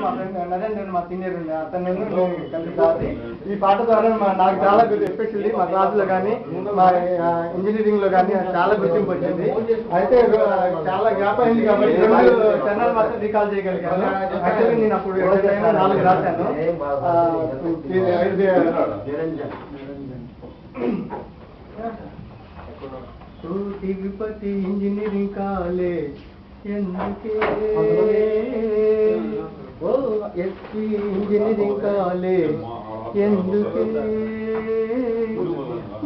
మా ఫ్రెండ్ నరేంద్ర మా సీనియర్ ఉండే అతను కలిసి రాసి ఈ పాట ద్వారా నాకు చాలా ఎస్పెషల్లీ మా క్లాసులో కానీ మా ఇంజనీరింగ్ లో కానీ చాలా గుర్తింపు వచ్చింది. అయితే చాలా గ్యాప్ అయింది కాబట్టి 2 చరణాలు మాత్రం రికాల్ చేయగలిగాను. యాక్చువల్లీ నేను అప్పుడు 4 రాశాను. తిరుపతి ఇంజనీరింగ్ కాలేజ్ ఎందుకే ఓ ఎస్పీ ఇంజనీరింగ్ కాలేజ్ ఎందుకే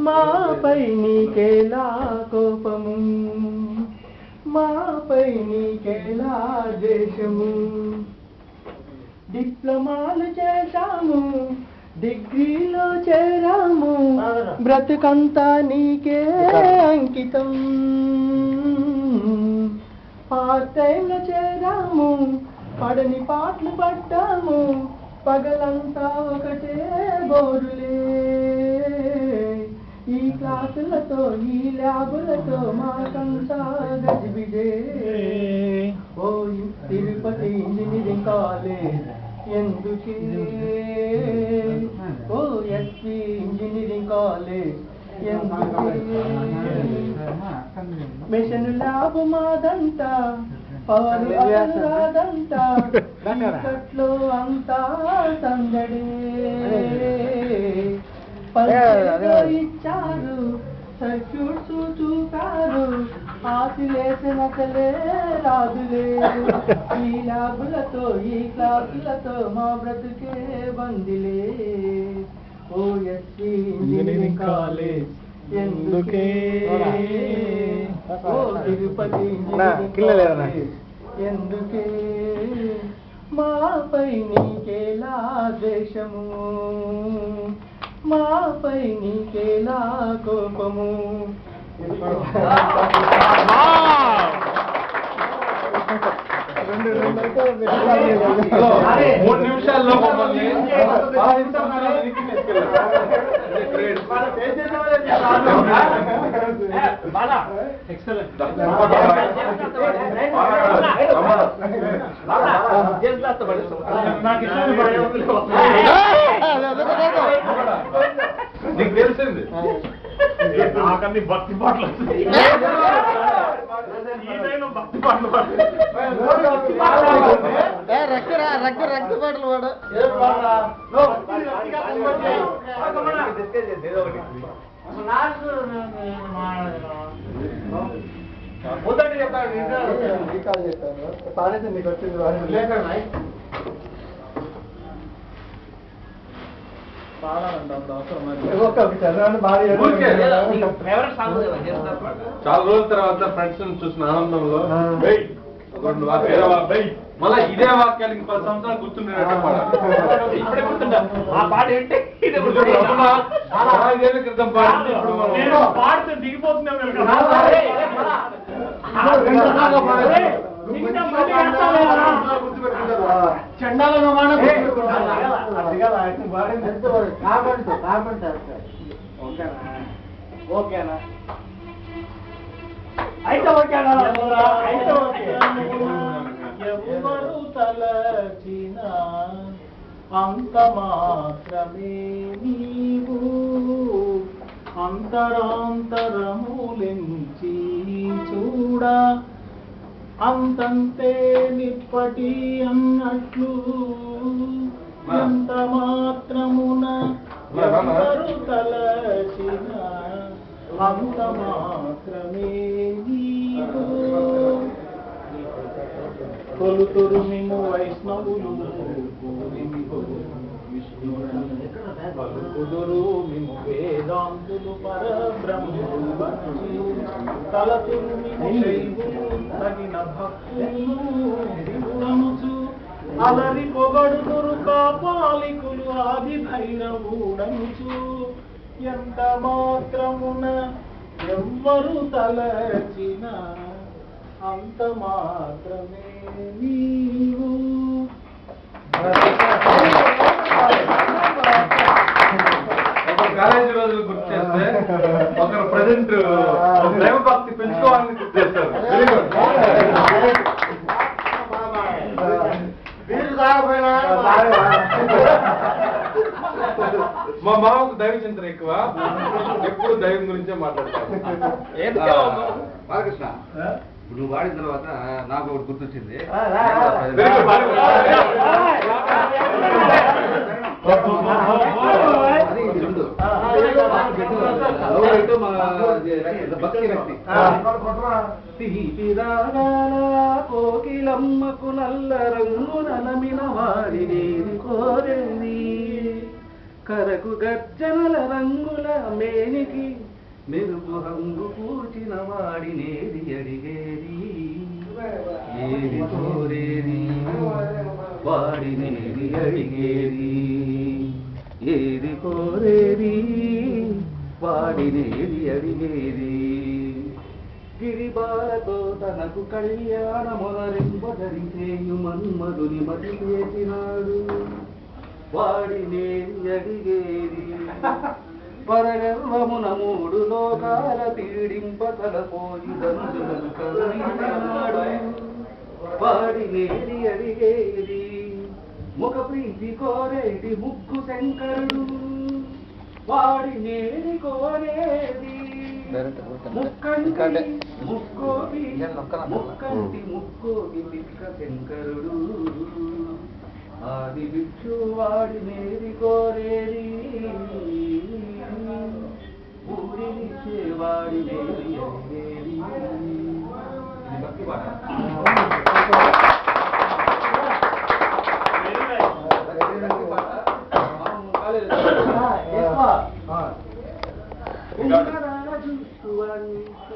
మాపై నీకేలా కోపము మాపై నీకేలా దేశము డిప్లొమాలు చేశాము డిగ్రీలో చేరాము బ్రతుకంతా నీకే అంకితం పార్ట్ టైంలో చేరాము పడని పాటలు పడ్డాము పగలంతా ఒకటే బోరులే ఈ క్లాసులతో ఈ ల్యాబులతో మాకంతా గజిబిజే ఓ తిరుపతి ఇంజనీరింగ్ కాలేజ్ ఎందుకే ఓ ఎస్పీ ఇంజనీరింగ్ కాలేజ్ ఎందుకే మిషన్ ల్యాబ్ మాదంట పవర్ రాదంట చీకట్లో అంతా సందడే ఇచ్చారు సర్క్యూట్స్ చూపారు ఆశలేసినట్లే రాదులే ఈ ల్యాబులతో ఈ క్లాసులతో మా బ్రతుకే బందిలే ఓ ఎస్పీ ఇంజనీరింగ్ కాలేజ్ ఎందుకే ఓ తిరుపతి ఇంజనీరింగ్ కాలేజ్ ఎందుకే మాపై నీకేలా దేశము మాపై నీకేలా కోపము 3 నిమిషాల్లో నీకు తెలిసింది నాకన్నీ భక్తి పాటలు భక్తి పాటలు రక్త పాటలు వాడు చెప్పాను పాడైతే నీకు వచ్చింది చాలా రోజుల తర్వాత ఫ్రెండ్స్ చూసిన ఆనందంలో మళ్ళా ఇదే వాక్యానికి 10 సంవత్సరాలు గుర్తుండేటట్టు క్రితం పాడితే దిగిపోతున్నాం చండాలంగా ఓకేనా అయితే ఓకేనా అయితే ఓకే ఎవరు తలచిన అంత మాత్రమే నీవు అంతరాంతరములించి చూడ అంతంతే నిప్పటి అన్నట్లు ఎంత మాత్రమున ఎవరు తలచిన అంత మాత్రమే నీవు కొలుతురు మేము వైష్ణవులు కుదురు మేము వేదాంతులు పరబ్రహ్మములు తలతురు మేము శైవులు తగిన భక్తులు అలరి పొగడుతురు కాపాలికులు ఆది భైరవుడనుచు ఎంత మాత్రమున ఎవ్వరు తలచిన అంత మాత్రమే నీవు కాలేజీ రోజులు గుర్తు చేస్తే ఒకరు ప్రజెంట్ ప్రేమ భక్తి పెంచుకోవాలని గుర్తు చేస్తారు. పోయినా మా మామకు దైవ చింతన ఎక్కువ, ఎప్పుడు దైవం గురించే మాట్లాడతాను. బాలకృష్ణ, నువ్వు వాడిన తర్వాత నాకు ఒకటి గుర్తొచ్చింది. కోకిలమ్మకు నల్ల రంగు నలమిన వాడినేది కోరేది, కరకు గర్జనల రంగుల మేనికి మెరుపు రంగు పూచిన వాడినేది అడిగేది, ఏది కోరేది వాడినేది అడిగేది, ఏది కోరేది వాడినేది అడిగేది. గిరిబాలతో తనకు కళ్యాణమునరింపదరిసేయు మన్మధుని మది చేసినాడు, వాడినేది అడిగేది. పరగర్వమున మూడు లోకాల పీడింప తలపోయి దందులను కరుణించినాడు, వాడినేది అడిగేది. ముఖ ప్రీతి కోరేటి ముగ్గు శంకరుడు, వాడినేది కోరేది. ముక్కంటి ముక్కోటి తిక్క శంకరుడు, ఆది భిక్షు వాడినేది కోరేది, ఊరినిచ్చే వాడినేది అడిగేది. ఇది భక్తి పాట.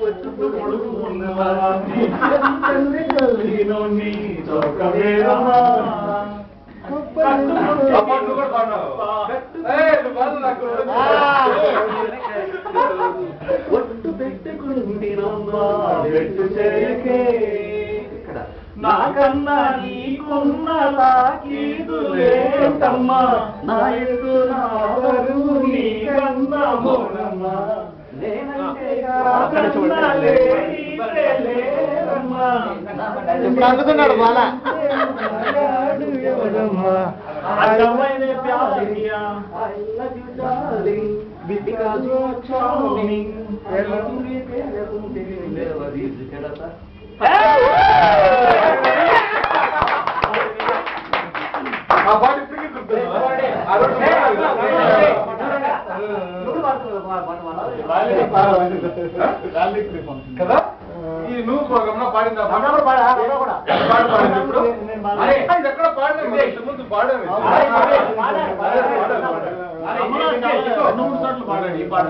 ఒట్టు పెట్టుకుంటున్నా పెట్టు చేయకే, నాకన్నా నీకున్న తాకీదులేటమ్మా, నా ఎత్తు నా బరువు నీకన్నా మోనమ్మా, నేనంటే ఇప్పుడు అందుకున్నాడు బాల ఆ పాట ఇప్పటికీ గుర్తుంది. ఆ రోజు కదా ఈ నువ్వు ప్రోగ్రామ్ లో పాడిందా పాడింది ఇప్పుడు ఎక్కడ పాడినా ముందు పాడాను. పాడాడు ఈ పాట.